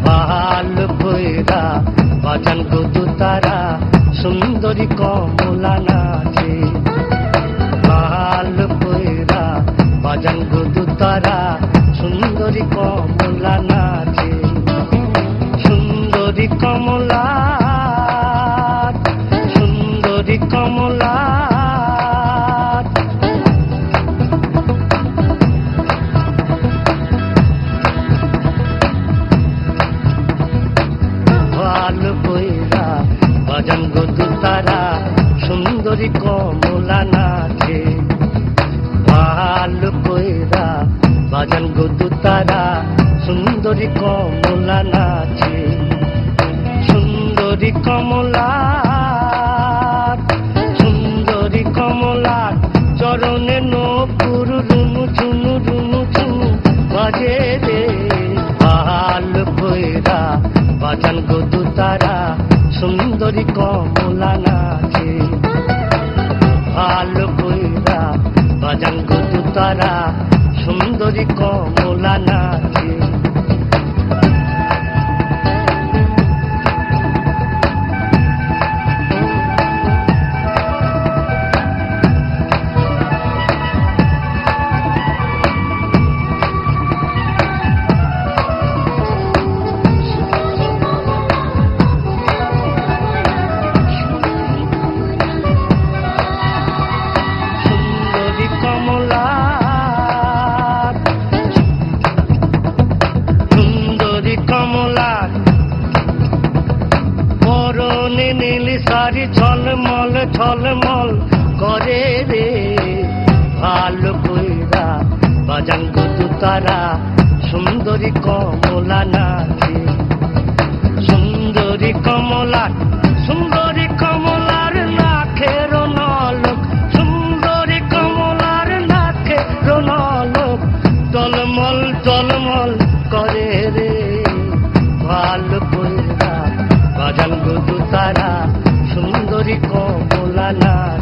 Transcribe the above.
ভাল কইরা বাজান গো তারা সুন্দরী কমলা নাচে, ভাল কইরা বাজান গো তারা সুন্দরী কমলা নাচে, সুন্দরী কমলা সুন্দরী কমলা বাজান গো তারা সুন্দরী কমলা নাচে, ভাল কইরা বাজান গো তারা সুন্দরী কমলা নাচে, সুন্দরী কমলা সুন্দরী কমলা চরণে নপুর রুনু ঝুনু রুনু ঝুনু বাজে রে, ভাল কইরা বাজান গো তারা সুন্দরী কমলা নাচে, ভাল কইরা বাজান গো তারা সুন্দরী কমলা নাচে। পরনে নীল শাড়ি ঝলমল ঝলমল করে রে, ভাল কইরা বাজান গো তারা সুন্দরী কমলা নাচে, সুন্দরী কমলা সুন্দরী কমলার নাকের নলক, সুন্দরী কমলার নাকের নলক টলমল টলমল করে রে, ভাল কইরা বাজান গো তারা সুন্দরী কমলা নাচে।